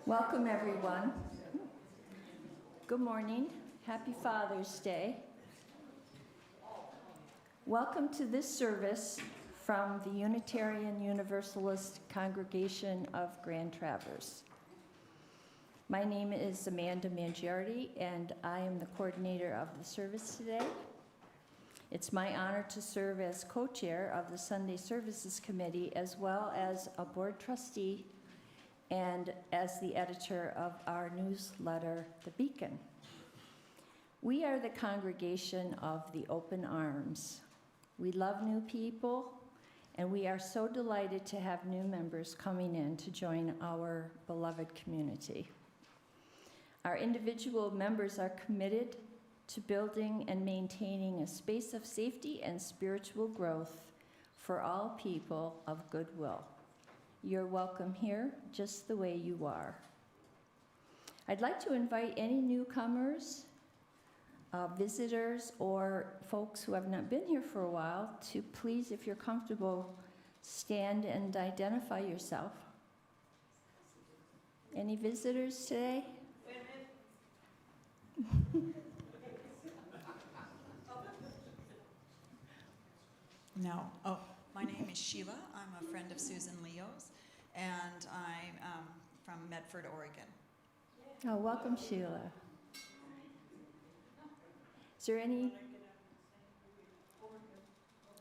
Welcome, everyone. Good morning. Happy Father's Day. Welcome to this service from the Unitarian Universalist congregation of Grand Traverse. My name is Amanda Mangiardi, and I am the coordinator of the service today. It's my honor to serve as co-chair of the Sunday Services Committee, as well as a board trustee and as the editor of our newsletter, The Beacon. We are the congregation of the open arms. We love new people, and we are so delighted to have new members coming in to join our beloved community. Our individual members are committed to building and maintaining a space of safety and spiritual growth for all people of goodwill. You're welcome here, just the way you are. I'd like to invite any newcomers, visitors, or folks who have not been here for a while to please, if you're comfortable, stand and identify yourself. Any visitors today? No. Oh, my name is Sheila. I'm a friend of Susan Leo's, and I'm from Medford, Oregon. Oh, welcome, Sheila. Is there any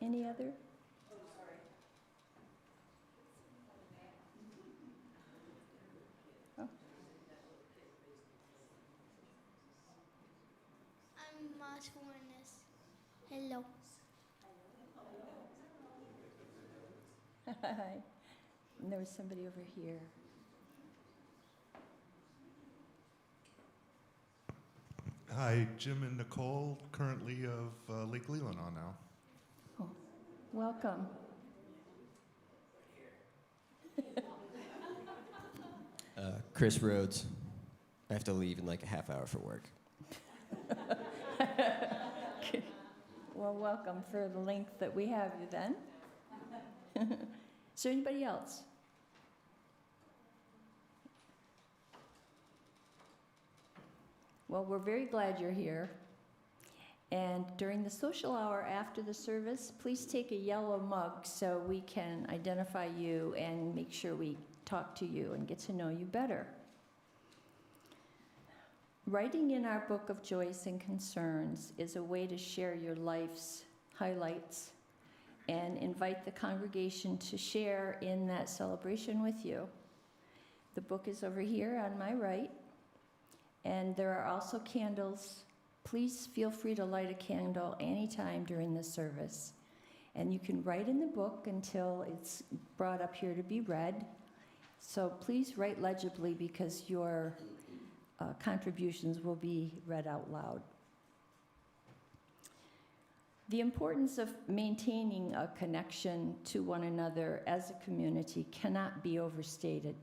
other? Oh. I'm Mars Warnes. Hello. Hi. And there was somebody over here. Hi, Jim and Nicole, currently of Lake Leelanau now. Oh, welcome. Chris Rhodes. I have to leave in like a half hour for work. Well, welcome for the length that we have you then. Is there anybody else? Well, we're very glad you're here. And during the social hour after the service, please take a yellow mug so we can identify you and make sure we talk to you and get to know you better. Writing in our book of joys and concerns is a way to share your life's highlights and invite the congregation to share in that celebration with you. The book is over here on my right, and there are also candles. Please feel free to light a candle anytime during the service. And you can write in the book until it's brought up here to be read. So please write legibly because your contributions will be read out loud. The importance of maintaining a connection to one another as a community cannot be overstated.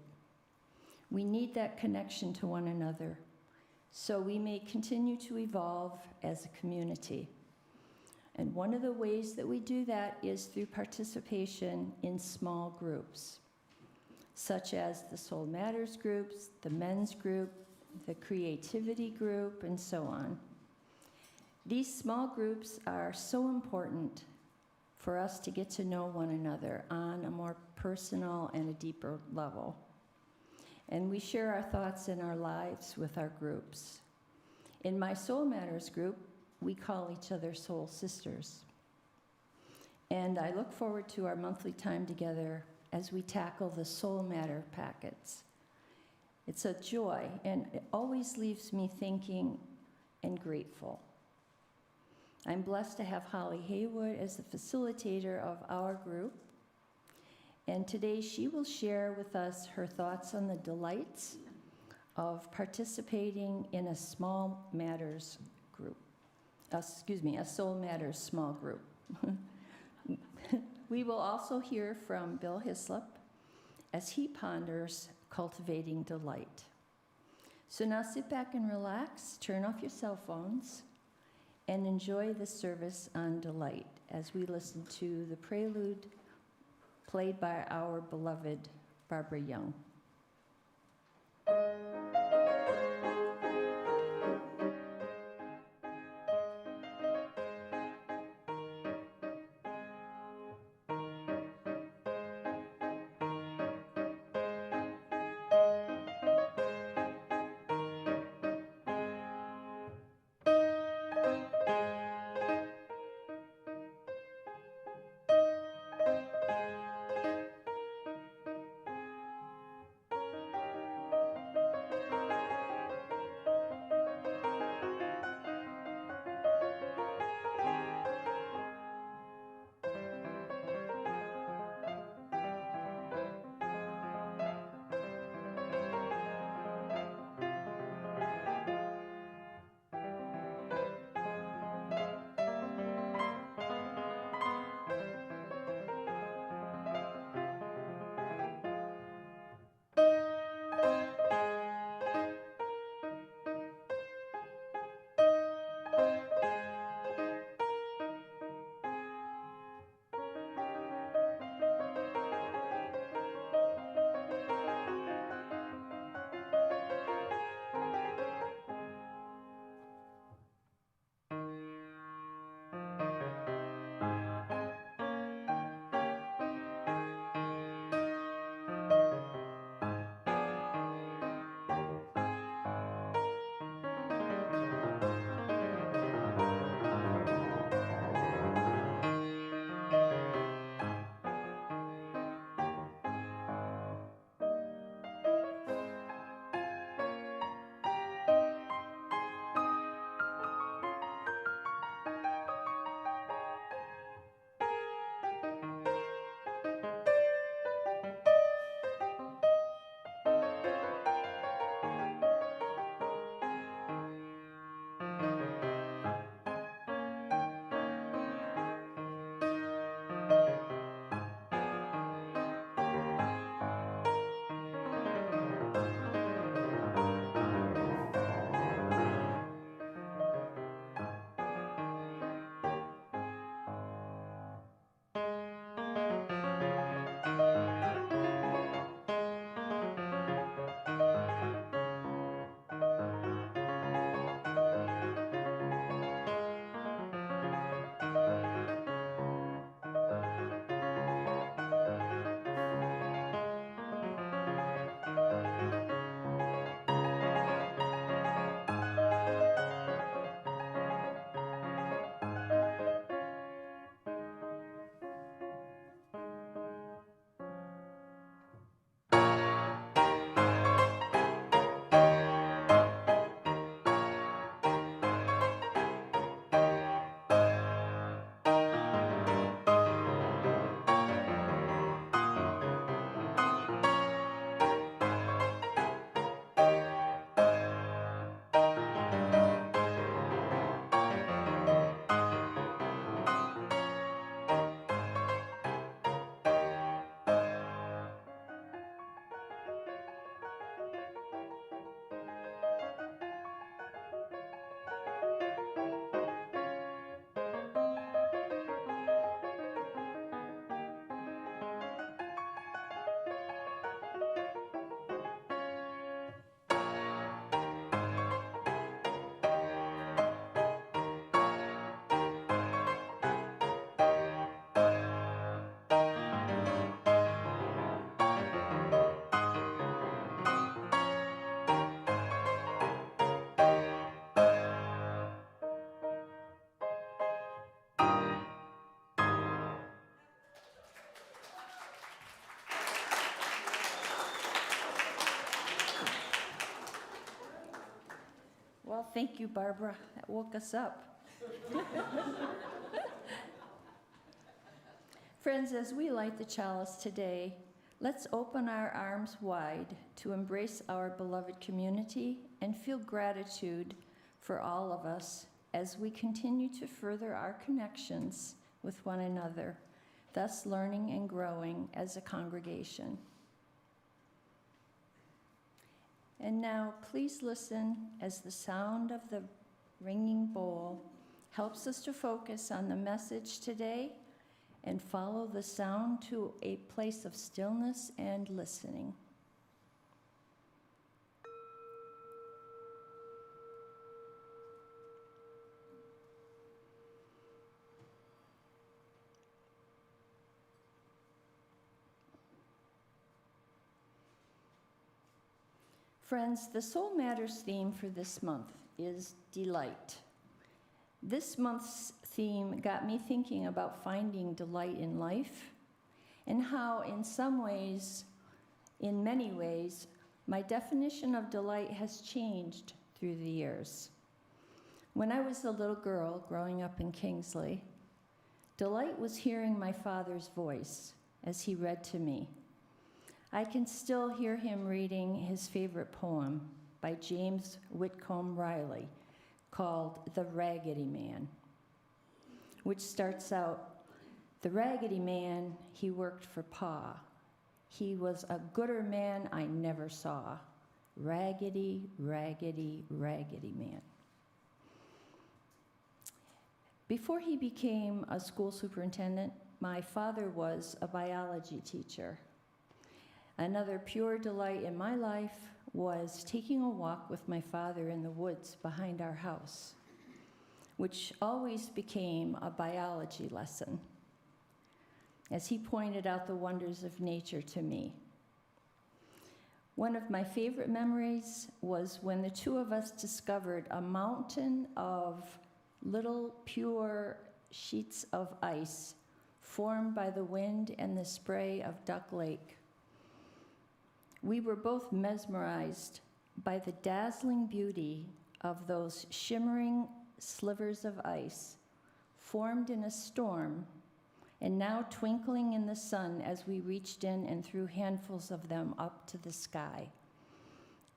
We need that connection to one another so we may continue to evolve as a community. And one of the ways that we do that is through participation in small groups, such as the Soul Matters groups, the men's group, the creativity group, and so on. These small groups are so important for us to get to know one another on a more personal and a deeper level. And we share our thoughts and our lives with our groups. In my Soul Matters group, we call each other soul sisters. And I look forward to our monthly time together as we tackle the Soul Matter packets. It's a joy, and it always leaves me thinking and grateful. I'm blessed to have Holly Haywood as the facilitator of our group. And today she will share with us her thoughts on the delights of participating in a Soul Matters small group. We will also hear from Bill Hislop as he ponders cultivating delight. So now sit back and relax, turn off your cell phones, and enjoy the service on delight as we listen to the prelude played by our beloved Barbara Young. Well, thank you, Barbara. That woke us up. Friends, as we light the chalice today, let's open our arms wide to embrace our beloved community and feel gratitude for all of us as we continue to further our connections with one another, thus learning and growing as a congregation. And now, please listen as the sound of the ringing bowl helps us to focus on the message today and follow the sound to a place of stillness and listening. Friends, the Soul Matters theme for this month is delight. This month's theme got me thinking about finding delight in life and how, in many ways, my definition of delight has changed through the years. When I was a little girl growing up in Kingsley, delight was hearing my father's voice as he read to me. I can still hear him reading his favorite poem by James Whitcomb Riley called The Raggedy Man, which starts out, "The raggedy man, he worked for Pa. He was a gooder man I never saw. Raggedy, raggedy, raggedy man." Before he became a school superintendent, my father was a biology teacher. Another pure delight in my life was taking a walk with my father in the woods behind our house, which always became a biology lesson, as he pointed out the wonders of nature to me. One of my favorite memories was when the two of us discovered a mountain of little pure sheets of ice formed by the wind and the spray of Duck Lake. We were both mesmerized by the dazzling beauty of those shimmering slivers of ice formed in a storm and now twinkling in the sun as we reached in and threw handfuls of them up to the sky.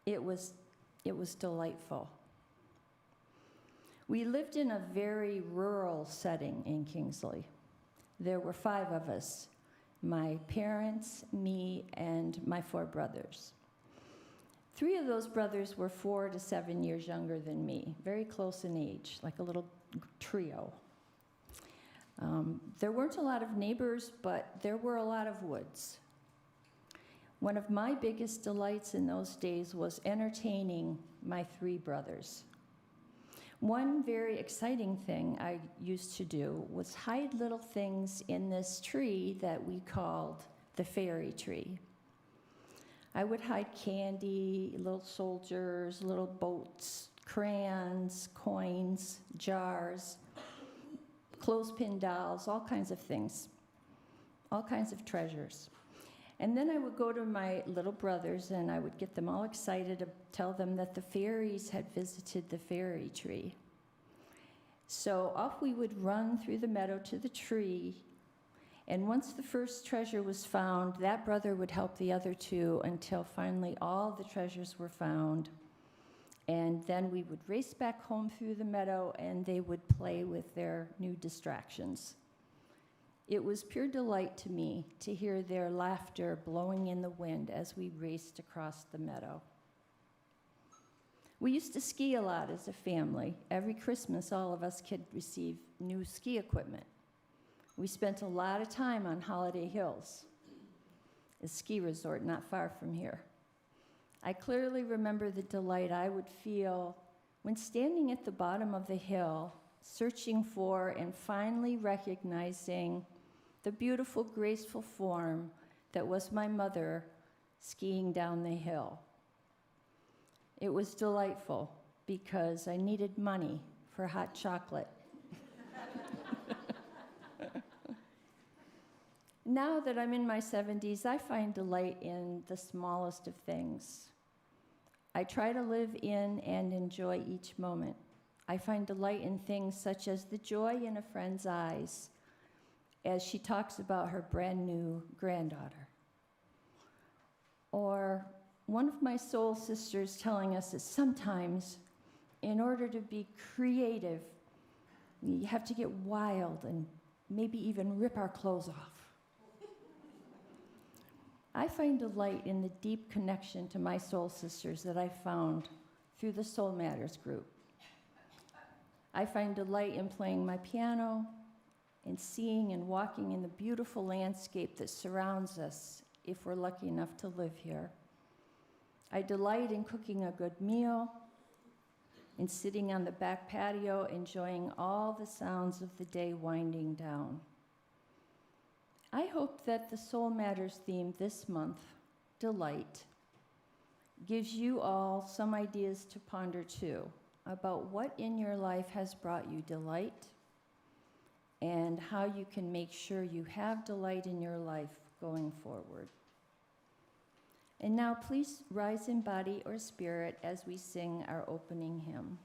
It was delightful. We lived in a very rural setting in Kingsley. There were 5 of us, my parents, me, and my 4 brothers. 3 of those brothers were 4 to 7 years younger than me, very close in age, like a little trio. There weren't a lot of neighbors, but there were a lot of woods. One of my biggest delights in those days was entertaining my 3 brothers. One very exciting thing I used to do was hide little things in this tree that we called the fairy tree. I would hide candy, little soldiers, little boats, crayons, coins, jars, clothespin dolls, all kinds of things, all kinds of treasures. And then I would go to my little brothers and I would get them all excited to tell them that the fairies had visited the fairy tree. So off we would run through the meadow to the tree, and once the first treasure was found, that brother would help the other 2 until finally all the treasures were found. And then we would race back home through the meadow and they would play with their new distractions. It was pure delight to me to hear their laughter blowing in the wind as we raced across the meadow. We used to ski a lot as a family. Every Christmas, all of us could receive new ski equipment. We spent a lot of time on Holiday Hills, a ski resort not far from here. I clearly remember the delight I would feel when standing at the bottom of the hill, searching for and finally recognizing the beautiful, graceful form that was my mother skiing down the hill. It was delightful because I needed money for hot chocolate. Now that I'm in my 70s, I find delight in the smallest of things. I try to live in and enjoy each moment. I find delight in things such as the joy in a friend's eyes as she talks about her brand new granddaughter. Or one of my soul sisters telling us that sometimes, in order to be creative, you have to get wild and maybe even rip our clothes off. I find delight in the deep connection to my soul sisters that I found through the Soul Matters group. I find delight in playing my piano and seeing and walking in the beautiful landscape that surrounds us if we're lucky enough to live here. I delight in cooking a good meal and sitting on the back patio enjoying all the sounds of the day winding down. I hope that the Soul Matters theme this month, delight, gives you all some ideas to ponder too about what in your life has brought you delight and how you can make sure you have delight in your life going forward. And now please rise in body or spirit as we sing our opening hymn.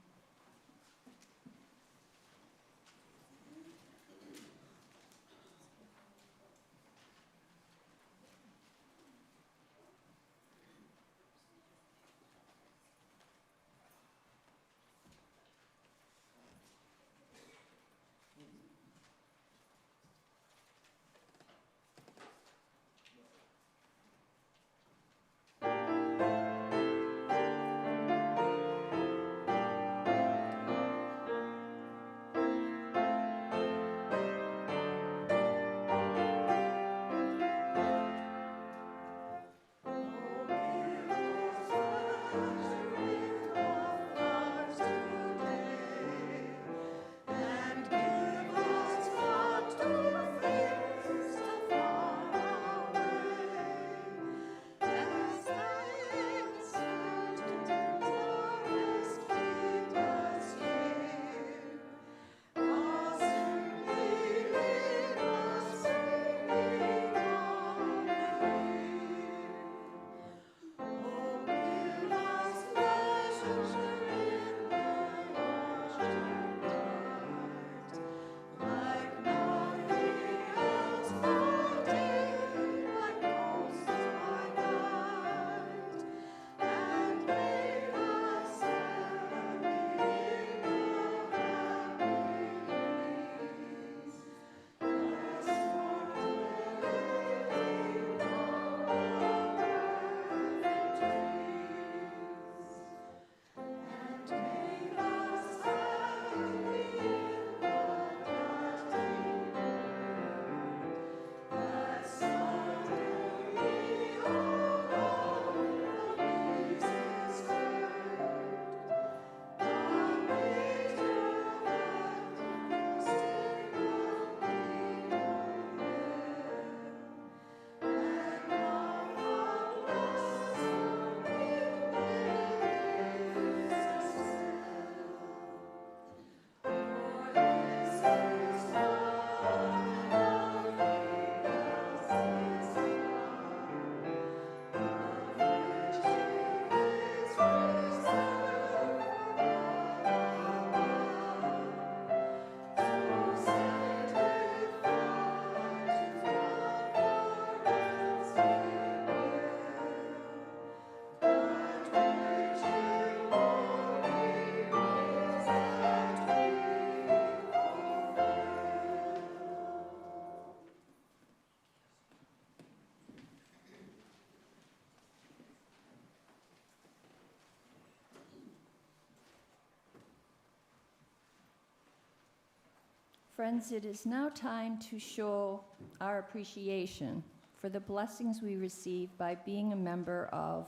Friends, it is now time to show our appreciation for the blessings we receive by being a member of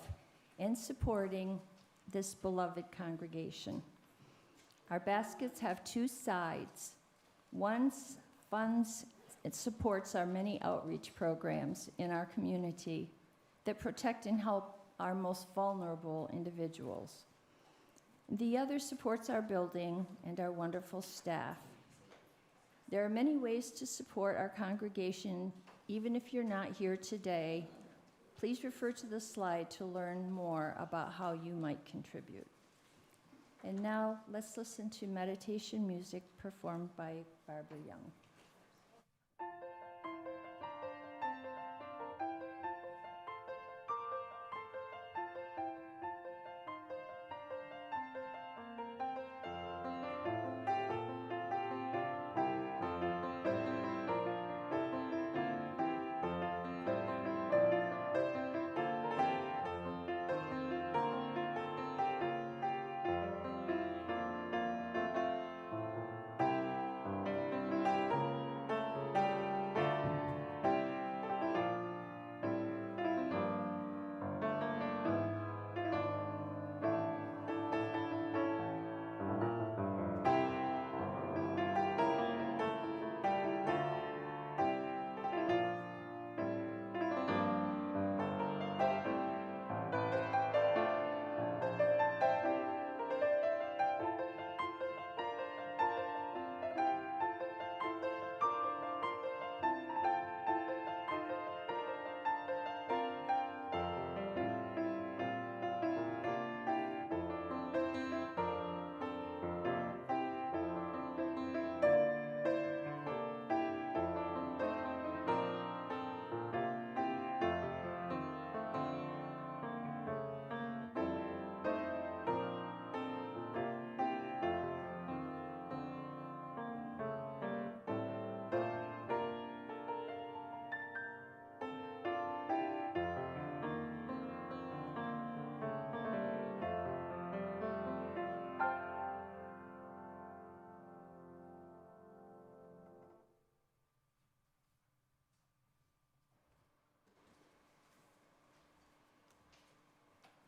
and supporting this beloved congregation. Our baskets have two sides. One funds, it supports our many outreach programs in our community that protect and help our most vulnerable individuals. The other supports our building and our wonderful staff. There are many ways to support our congregation, even if you're not here today. Please refer to the slide to learn more about how you might contribute. And now let's listen to meditation music performed by Barbara Young.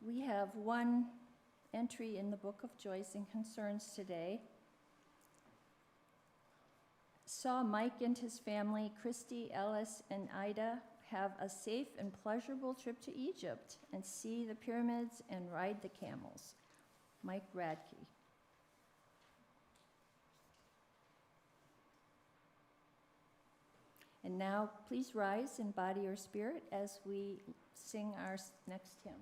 We have one entry in the Book of Joys and Concerns today. Saw Mike and his family, Christy, Ellis, and Ida, have a safe and pleasurable trip to Egypt and see the pyramids and ride the camels. Mike Radke. And now, please rise in body or spirit as we sing our next hymn.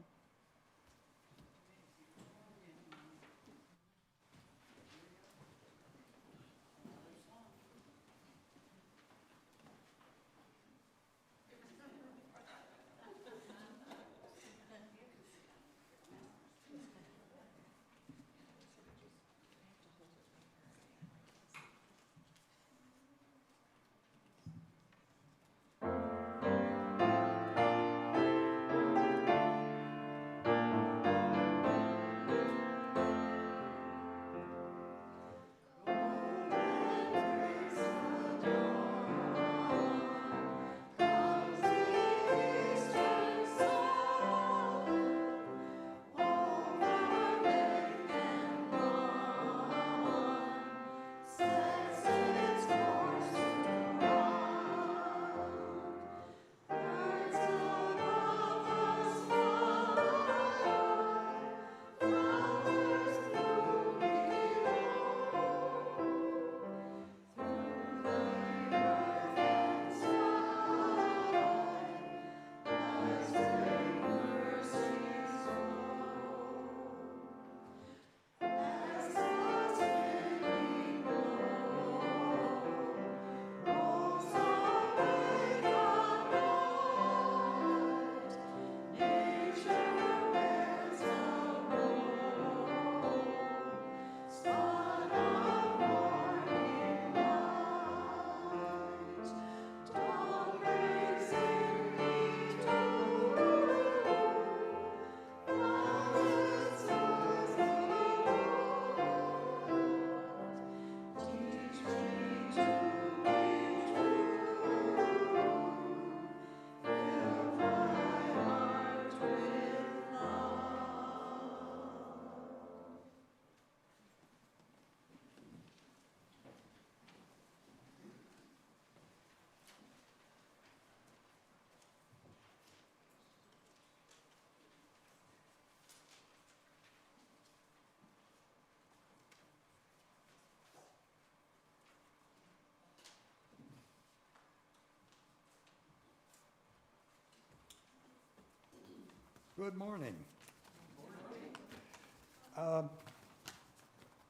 Good morning.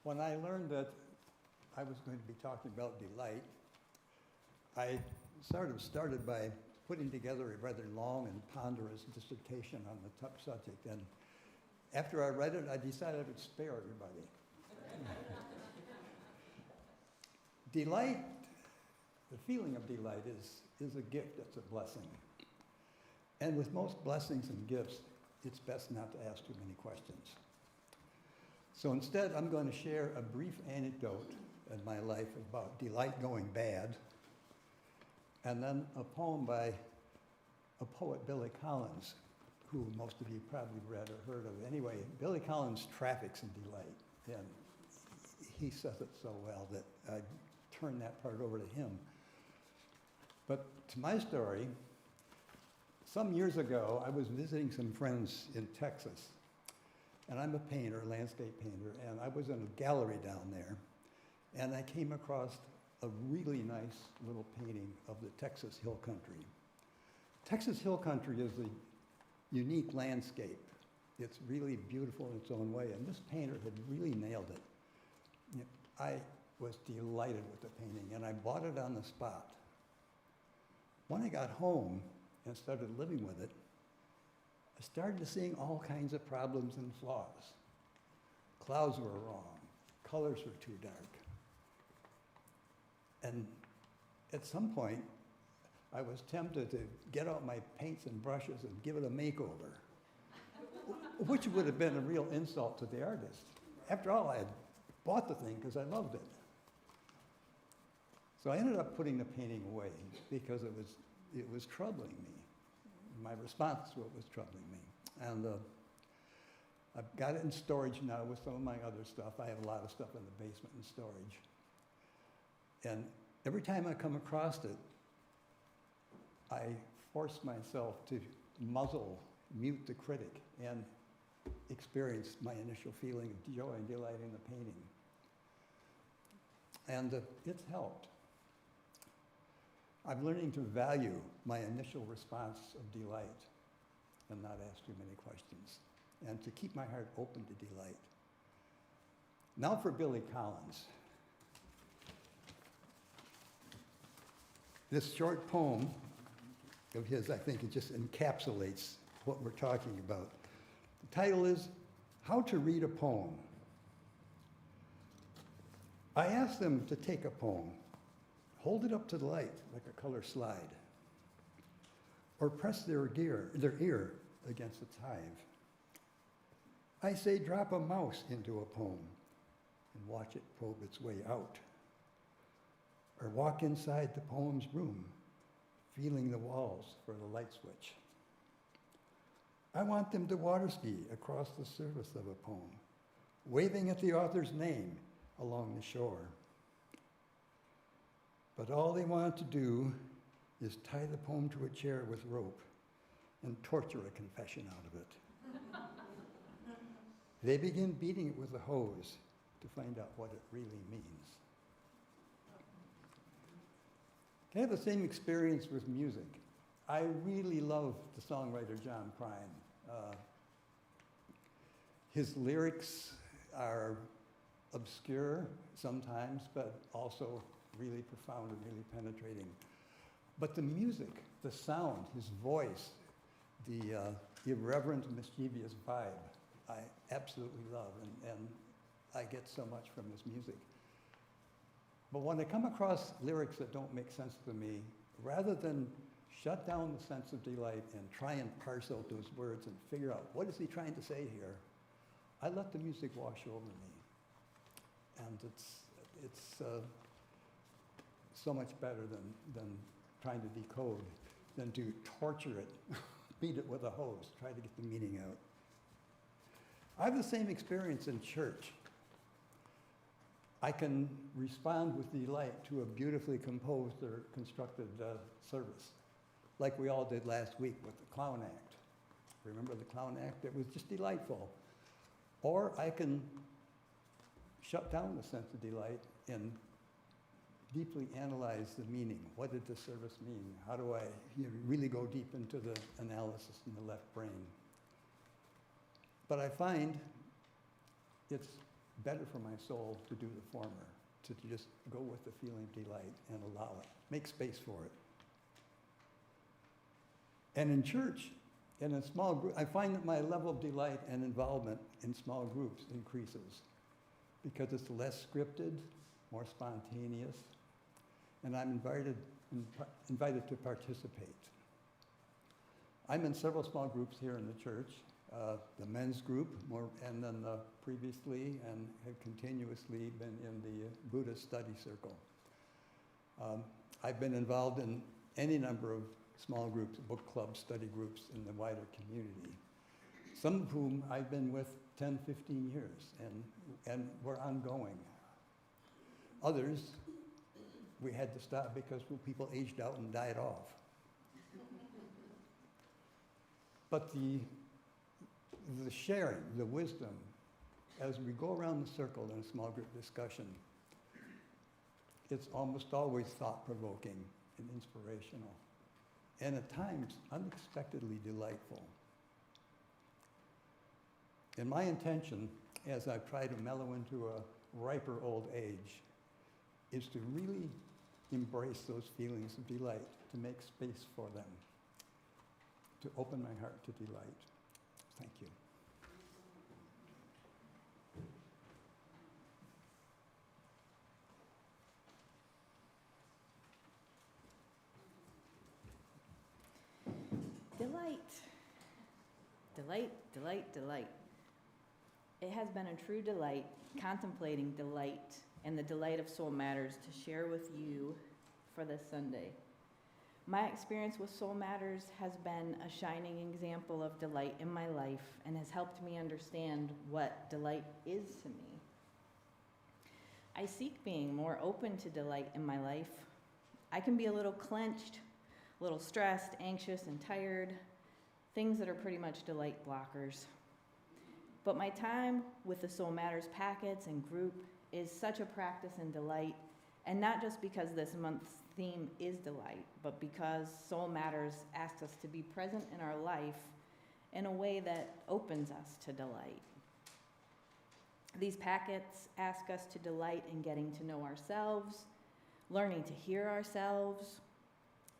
When I learned that I was going to be talking about delight, I sort of started by putting together a rather long and ponderous dissertation on the tough subject. And after I read it, I decided I would spare everybody. Delight, the feeling of delight is a gift, it's a blessing. And with most blessings and gifts, it's best not to ask too many questions. So instead, I'm going to share a brief anecdote in my life about delight going bad, and then a poem by a poet, Billy Collins, who most of you probably read or heard of. Anyway, Billy Collins traffics in delight, and he says it so well that I turn that part over to him. But to my story, some years ago, I was visiting some friends in Texas, and I'm a painter, landscape painter, and I was in a gallery down there, and I came across a really nice little painting of the Texas Hill Country. Texas Hill Country is a unique landscape. It's really beautiful in its own way, and this painter had really nailed it. I was delighted with the painting, and I bought it on the spot. When I got home and started living with it, I started seeing all kinds of problems and flaws. Clouds were wrong, colors were too dark. And at some point, I was tempted to get out my paints and brushes and give it a makeover, which would have been a real insult to the artist. After all, I had bought the thing because I loved it. So I ended up putting the painting away because it was troubling me. My response to it was troubling me. And I've got it in storage now with some of my other stuff. I have a lot of stuff in the basement in storage. And every time I come across it, I force myself to mute the critic, and experience my initial feeling of joy and delight in the painting. And it's helped. I'm learning to value my initial response of delight and not ask too many questions, and to keep my heart open to delight. Now for Billy Collins. This short poem of his, I think it just encapsulates what we're talking about. The title is How to Read a Poem. I asked them to take a poem, hold it up to the light like a color slide, or press their ear against its hive. I say drop a mouse into a poem and watch it probe its way out, or walk inside the poem's room, feeling the walls for the light switch. I want them to water ski across the surface of a poem, waving at the author's name along the shore. But all they want to do is tie the poem to a chair with rope and torture a confession out of it. They begin beating it with a hose to find out what it really means. I have the same experience with music. I really love the songwriter John Prine. His lyrics are obscure sometimes, but also really profound and really penetrating. But the music, the sound, his voice, the irreverent, mischievous vibe, I absolutely love, and I get so much from his music. But when I come across lyrics that don't make sense to me, rather than shut down the sense of delight and try and parse out those words and figure out what is he trying to say here, I let the music wash over me. And it's so much better than trying to decode, than to torture it, beat it with a hose, try to get the meaning out. I have the same experience in church. I can respond with delight to a beautifully composed or constructed service, like we all did last week with the clown act. Remember the clown act? It was just delightful. Or I can shut down the sense of delight and deeply analyze the meaning. What did this service mean? How do I really go deep into the analysis in the left brain? But I find it's better for my soul to do the former, to just go with the feeling of delight and allow it, make space for it. And in church, in a small group, I find that my level of delight and involvement in small groups increases because it's less scripted, more spontaneous, and I'm invited to participate. I'm in several small groups here in the church. The men's group, and then previously and have continuously been in the Buddhist study circle. I've been involved in any number of small groups, book clubs, study groups in the wider community, some of whom I've been with 10, 15 years, and we're ongoing. Others, we had to stop because people aged out and died off. But the sharing, the wisdom, as we go around the circle in a small group discussion, it's almost always thought-provoking and inspirational, and at times unexpectedly delightful. And my intention, as I try to mellow into a riper old age, is to really embrace those feelings of delight, to make space for them, to open my heart to delight. Thank you. Delight. Delight, delight, delight. It has been a true delight contemplating delight and the delight of soul matters to share with you for this Sunday. My experience with Soul Matters has been a shining example of delight in my life and has helped me understand what delight is to me. I seek being more open to delight in my life. I can be a little clenched, a little stressed, anxious, and tired, things that are pretty much delight blockers. But my time with the Soul Matters packets and group is such a practice in delight, and not just because this month's theme is delight, but because Soul Matters asks us to be present in our life in a way that opens us to delight. These packets ask us to delight in getting to know ourselves, learning to hear ourselves,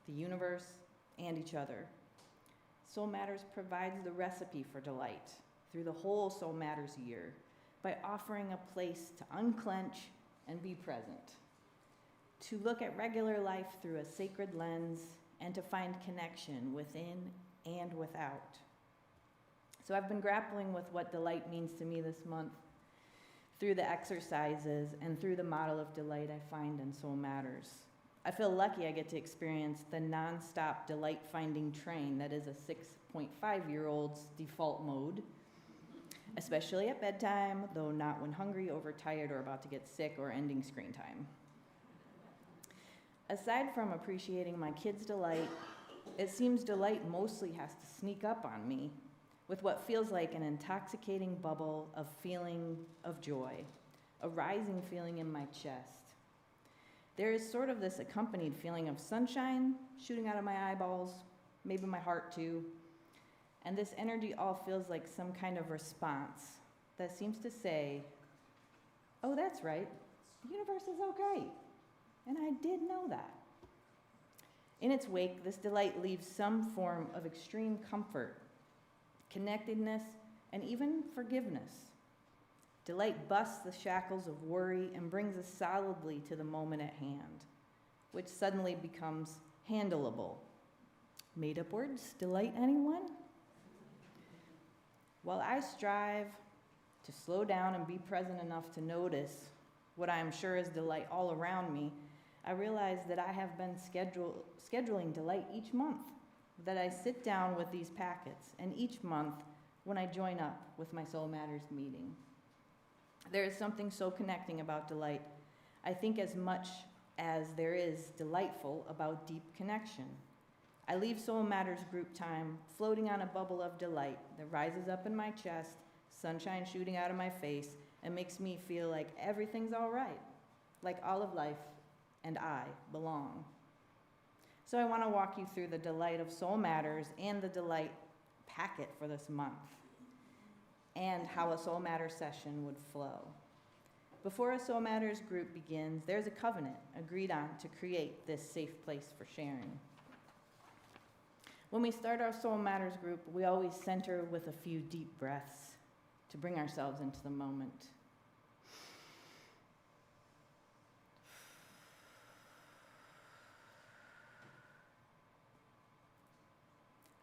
the universe, and each other. Soul Matters provides the recipe for delight through the whole Soul Matters year by offering a place to unclench and be present, to look at regular life through a sacred lens, and to find connection within and without. So I've been grappling with what delight means to me this month through the exercises and through the model of delight I find in Soul Matters. I feel lucky I get to experience the nonstop delight-finding train that is a 6.5-year-old's default mode, especially at bedtime, though not when hungry, overtired, or about to get sick or ending screen time. Aside from appreciating my kids' delight, it seems delight mostly has to sneak up on me with what feels like an intoxicating bubble of feeling of joy, a rising feeling in my chest. There is sort of this accompanied feeling of sunshine shooting out of my eyeballs, maybe my heart too, and this energy all feels like some kind of response that seems to say, oh, that's right, the universe is okay. And I did know that. In its wake, this delight leaves some form of extreme comfort, connectedness, and even forgiveness. Delight busts the shackles of worry and brings us solidly to the moment at hand, which suddenly becomes handleable. Made up words, delight anyone? While I strive to slow down and be present enough to notice what I am sure is delight all around me, I realize that I have been scheduling delight each month, that I sit down with these packets, and each month when I join up with my Soul Matters meeting. There is something so connecting about delight, I think, as much as there is delightful about deep connection. I leave Soul Matters group time floating on a bubble of delight that rises up in my chest, sunshine shooting out of my face, and makes me feel like everything's all right, like all of life and I belong. So I want to walk you through the delight of Soul Matters and the delight packet for this month, and how a Soul Matters session would flow. Before a Soul Matters group begins, there's a covenant agreed on to create this safe place for sharing. When we start our Soul Matters group, we always center with a few deep breaths to bring ourselves into the moment.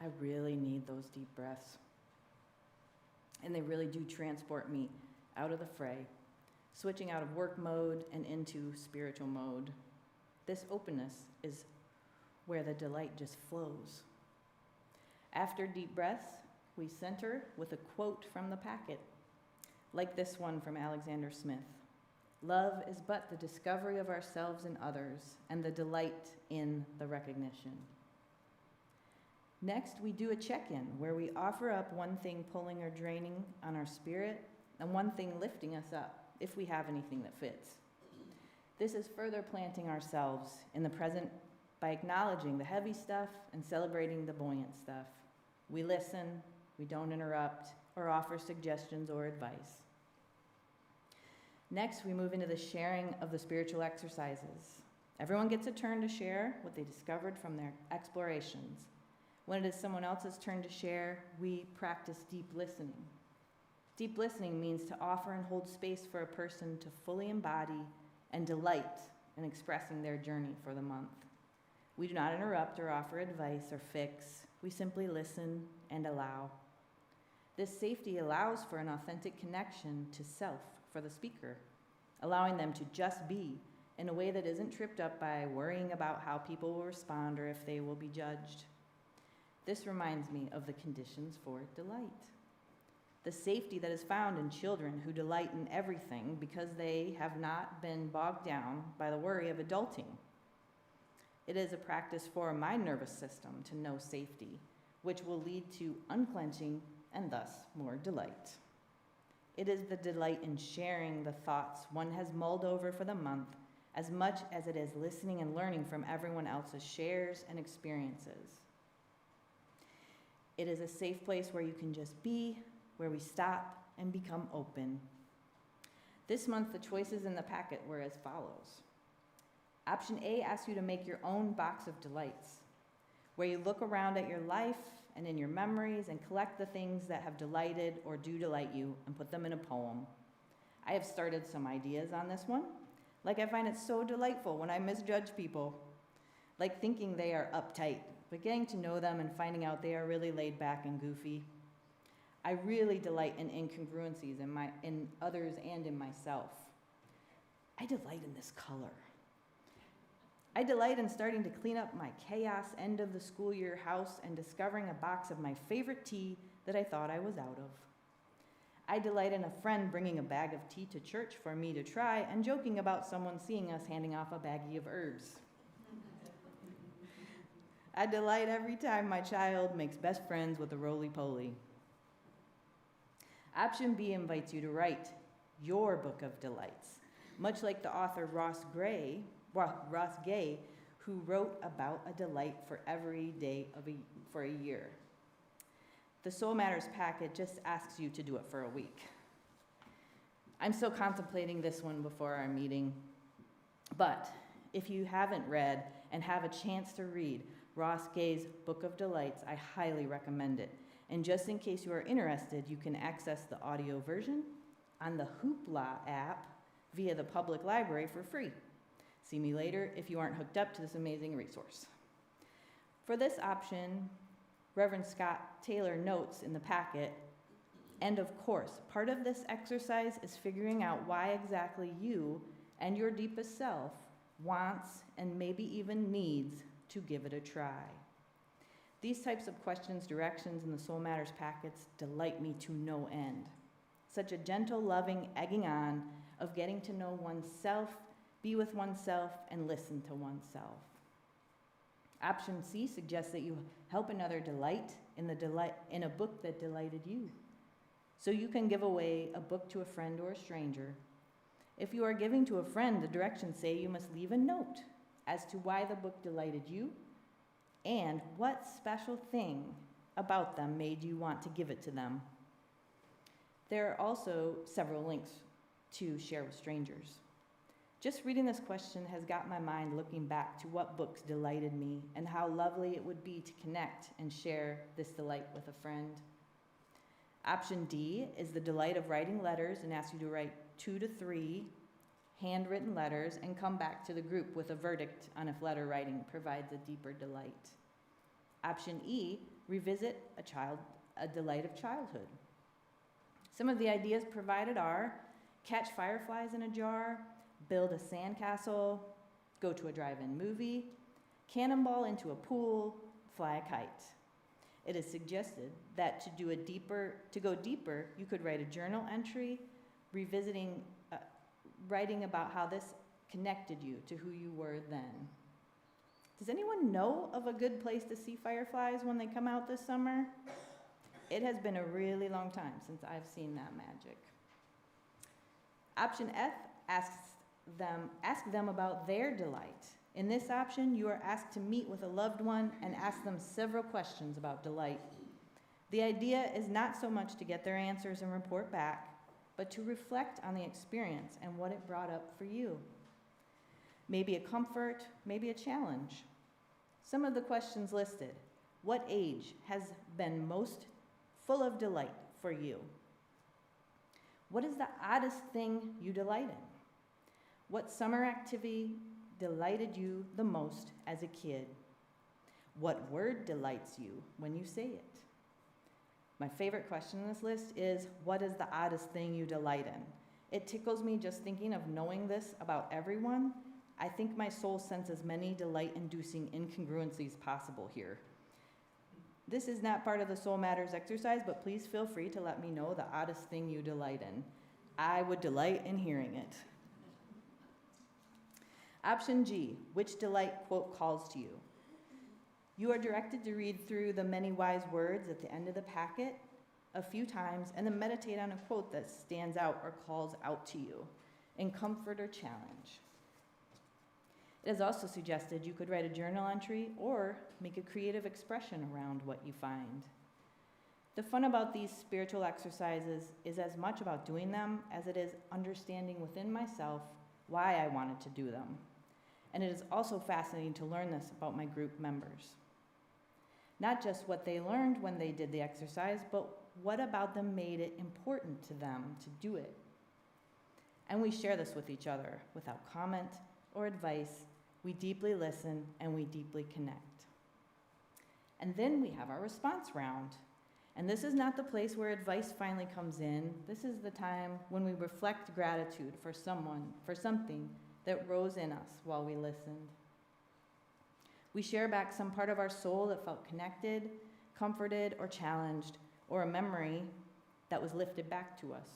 I really need those deep breaths. And they really do transport me out of the fray, switching out of work mode and into spiritual mode. This openness is where the delight just flows. After deep breaths, we center with a quote from the packet, like this one from Alexander Smith. Love is but the discovery of ourselves and others, and the delight in the recognition. Next, we do a check-in where we offer up one thing pulling or draining on our spirit and one thing lifting us up, if we have anything that fits. This is further planting ourselves in the present by acknowledging the heavy stuff and celebrating the buoyant stuff. We listen, we don't interrupt, or offer suggestions or advice. Next, we move into the sharing of the spiritual exercises. Everyone gets a turn to share what they discovered from their explorations. When it is someone else's turn to share, we practice deep listening. Deep listening means to offer and hold space for a person to fully embody and delight in expressing their journey for the month. We do not interrupt or offer advice or fix. We simply listen and allow. This safety allows for an authentic connection to self for the speaker, allowing them to just be in a way that isn't tripped up by worrying about how people will respond or if they will be judged. This reminds me of the conditions for delight. The safety that is found in children who delight in everything because they have not been bogged down by the worry of adulting. It is a practice for my nervous system to know safety, which will lead to unclenching and thus more delight. It is the delight in sharing the thoughts one has mulled over for the month as much as it is listening and learning from everyone else's shares and experiences. It is a safe place where you can just be, where we stop and become open. This month, the choices in the packet were as follows. Option A asks you to make your own box of delights, where you look around at your life and in your memories and collect the things that have delighted or do delight you and put them in a poem. I have started some ideas on this one. Like I find it so delightful when I misjudge people, like thinking they are uptight, but getting to know them and finding out they are really laid back and goofy. I really delight in incongruencies in others and in myself. I delight in this color. I delight in starting to clean up my chaos end of the school year house and discovering a box of my favorite tea that I thought I was out of. I delight in a friend bringing a bag of tea to church for me to try and joking about someone seeing us handing off a baggie of herbs. I delight every time my child makes best friends with a roly-poly. Option B invites you to write your book of delights, much like the author Ross Gay, who wrote about a delight for every day for a year. The Soul Matters packet just asks you to do it for a week. I'm still contemplating this one before our meeting, but if you haven't read and have a chance to read Ross Gay's Book of Delights, I highly recommend it. And just in case you are interested, you can access the audio version on the Hoopla app via the public library for free. See me later if you aren't hooked up to this amazing resource. For this option, Reverend Scott Taylor notes in the packet, and of course, part of this exercise is figuring out why exactly you and your deepest self wants and maybe even needs to give it a try. These types of questions, directions in the Soul Matters packets delight me to no end. Such a gentle, loving egging on of getting to know oneself, be with oneself, and listen to oneself. Option C suggests that you help another delight in a book that delighted you. So you can give away a book to a friend or a stranger. If you are giving to a friend, the directions say you must leave a note as to why the book delighted you and what special thing about them made you want to give it to them. There are also several links to share with strangers. Just reading this question has got my mind looking back to what books delighted me and how lovely it would be to connect and share this delight with a friend. Option D is the delight of writing letters and asks you to write 2 to 3 handwritten letters and come back to the group with a verdict on if letter writing provides a deeper delight. Option E, revisit a delight of childhood. Some of the ideas provided are catch fireflies in a jar, build a sandcastle, go to a drive-in movie, cannonball into a pool, fly a kite. It is suggested that to go deeper, you could write a journal entry, writing about how this connected you to who you were then. Does anyone know of a good place to see fireflies when they come out this summer? It has been a really long time since I've seen that magic. Option F ask them about their delight. In this option, you are asked to meet with a loved one and ask them several questions about delight. The idea is not so much to get their answers and report back, but to reflect on the experience and what it brought up for you. Maybe a comfort, maybe a challenge. Some of the questions listed. What age has been most full of delight for you? What is the oddest thing you delight in? What summer activity delighted you the most as a kid? What word delights you when you say it? My favorite question in this list is, what is the oddest thing you delight in? It tickles me just thinking of knowing this about everyone, I think my soul senses many delight-inducing incongruencies possible here. This is not part of the Soul Matters exercise, but please feel free to let me know the oddest thing you delight in. I would delight in hearing it. Option G, which delight quote calls to you? You are directed to read through the many wise words at the end of the packet a few times and then meditate on a quote that stands out or calls out to you in comfort or challenge. It is also suggested you could write a journal entry or make a creative expression around what you find. The fun about these spiritual exercises is as much about doing them as it is understanding within myself why I wanted to do them. And it is also fascinating to learn this about my group members. Not just what they learned when they did the exercise, but what about them made it important to them to do it. And we share this with each other without comment or advice. We deeply listen and we deeply connect. And then we have our response round. And this is not the place where advice finally comes in. This is the time when we reflect gratitude for someone, for something that rose in us while we listened. We share back some part of our soul that felt connected, comforted, or challenged, or a memory that was lifted back to us.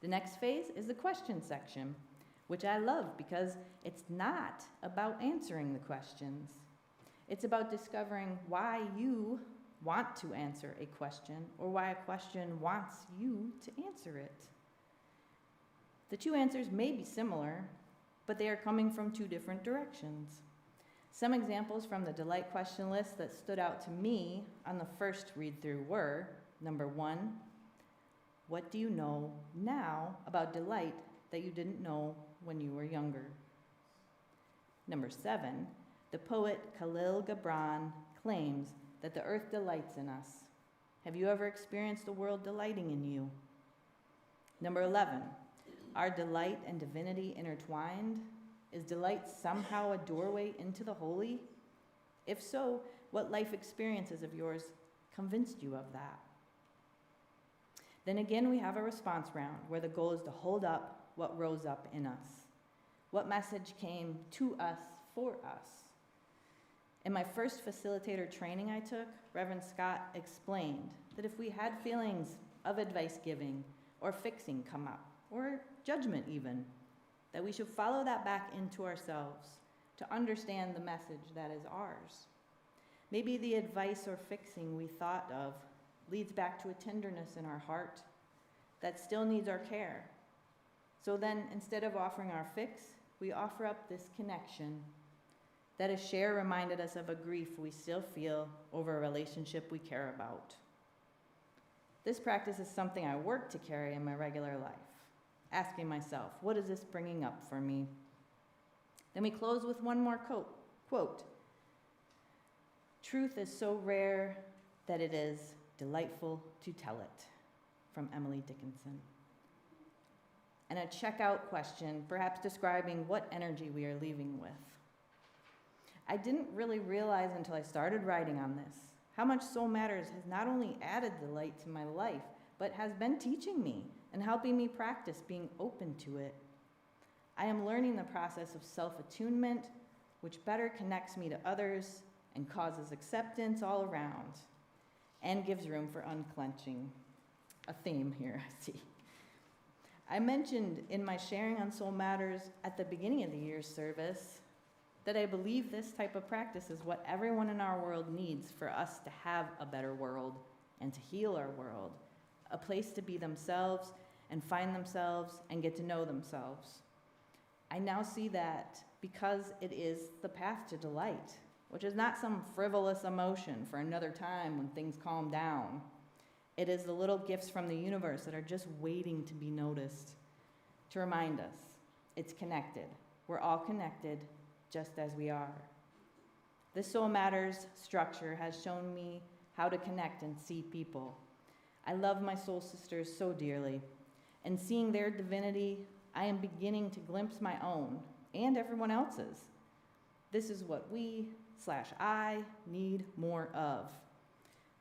The next phase is the question section, which I love because it's not about answering the questions. It's about discovering why you want to answer a question or why a question wants you to answer it. The two answers may be similar, but they are coming from two different directions. Some examples from the delight question list that stood out to me on the first read-through were, number 1, what do you know now about delight that you didn't know when you were younger? Number 7, the poet Khalil Gibran claims that the earth delights in us. Have you ever experienced the world delighting in you? Number 11, are delight and divinity intertwined? Is delight somehow a doorway into the holy? If so, what life experiences of yours convinced you of that? Then again, we have a response round where the goal is to hold up what rose up in us. What message came to us for us? In my first facilitator training I took, Reverend Scott explained that if we had feelings of advice giving or fixing come up, or judgment even, that we should follow that back into ourselves to understand the message that is ours. Maybe the advice or fixing we thought of leads back to a tenderness in our heart that still needs our care. So then, instead of offering our fix, we offer up this connection that a share reminded us of a grief we still feel over a relationship we care about. This practice is something I work to carry in my regular life, asking myself, what is this bringing up for me? Then we close with one more quote. Truth is so rare that it is delightful to tell it, from Emily Dickinson. And a checkout question, perhaps describing what energy we are leaving with. I didn't really realize until I started writing on this how much Soul Matters has not only added delight to my life, but has been teaching me and helping me practice being open to it. I am learning the process of self-attunement, which better connects me to others and causes acceptance all around, and gives room for unclenching. A theme here, I see. I mentioned in my sharing on Soul Matters at the beginning of the year's service that I believe this type of practice is what everyone in our world needs for us to have a better world and to heal our world, a place to be themselves and find themselves and get to know themselves. I now see that because it is the path to delight, which is not some frivolous emotion for another time when things calm down. It is the little gifts from the universe that are just waiting to be noticed, to remind us it's connected. We're all connected just as we are. This Soul Matters structure has shown me how to connect and see people. I love my soul sisters so dearly, and seeing their divinity, I am beginning to glimpse my own and everyone else's. This is what we/I need more of.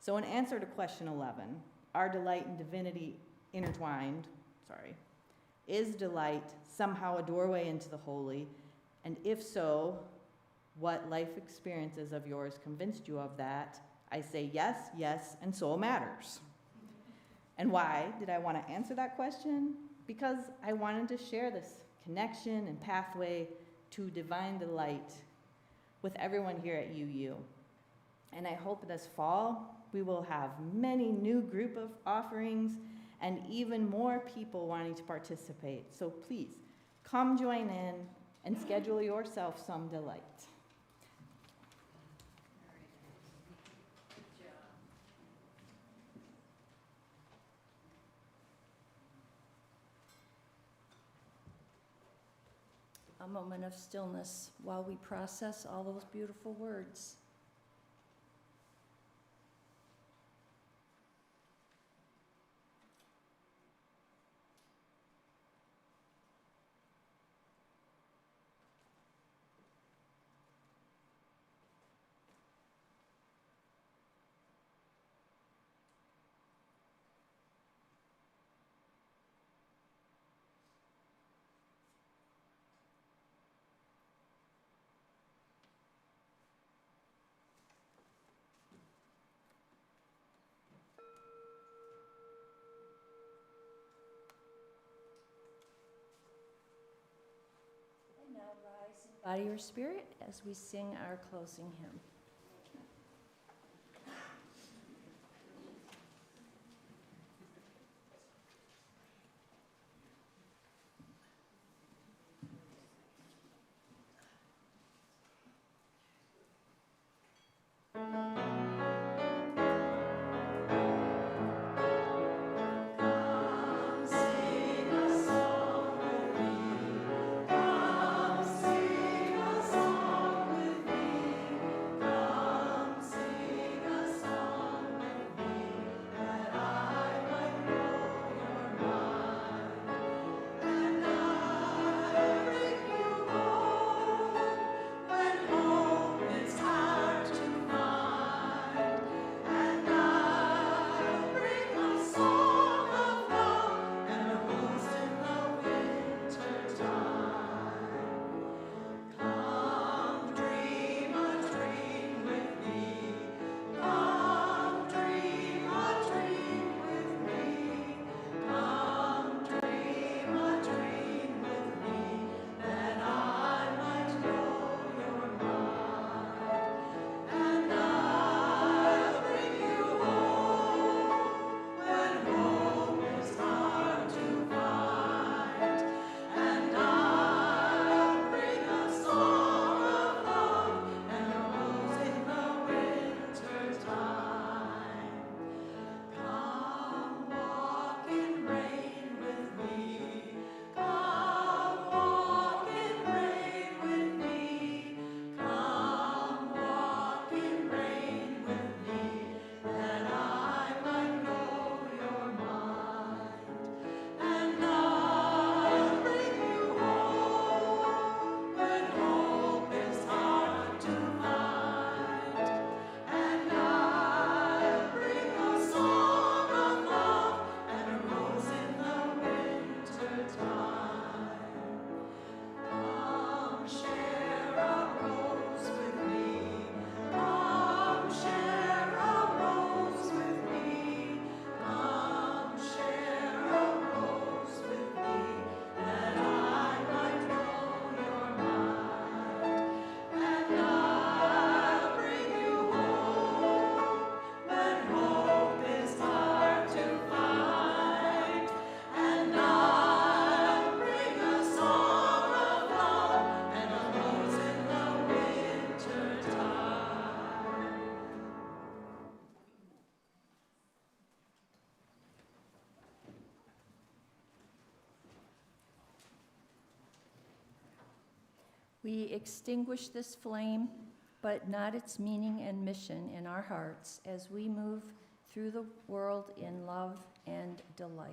So in answer to question 11, are delight and divinity intertwined? Is delight somehow a doorway into the holy? And if so, what life experiences of yours convinced you of that? I say yes, yes, and soul matters. And why did I want to answer that question? Because I wanted to share this connection and pathway to divine delight with everyone here at UU. And I hope this fall we will have many new group of offerings and even more people wanting to participate. So please, come join in and schedule yourself some delight. A moment of stillness while we process all those beautiful words. And now rise in body or spirit as we sing our closing hymn. We extinguish this flame, but not its meaning and mission in our hearts as we move through the world in love and delight.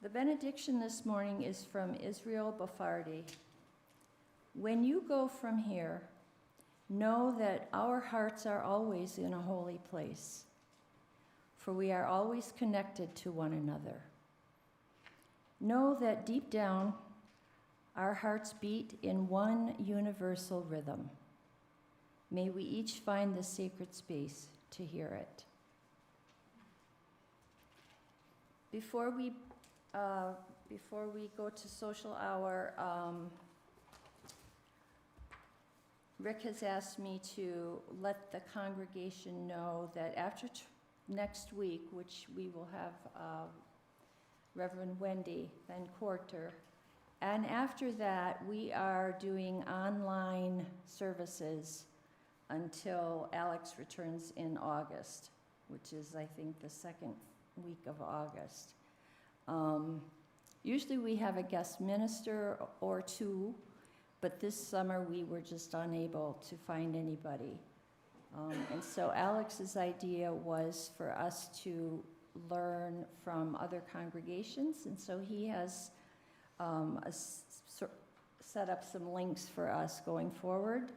The benediction this morning is from Israel Bafardi. When you go from here, know that our hearts are always in a holy place, for we are always connected to one another. Know that deep down, our hearts beat in one universal rhythm. May we each find the sacred space to hear it. Before we go to social hour, Rick has asked me to let the congregation know that after next week, which we will have Reverend Wendy Van Korter, and after that, we are doing online services until Alex returns in August, which is, I think, the second week of August. Usually we have a guest minister or two, but this summer we were just unable to find anybody. And so Alex's idea was for us to learn from other congregations, and so he has set up some links for us going forward.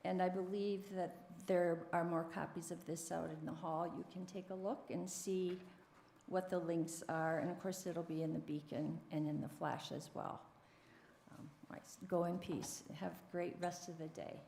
And I believe that there are more copies of this out in the hall. You can take a look and see what the links are. And of course, it'll be in the beacon and in the flash as well. Right, go in peace. Have a great rest of the day.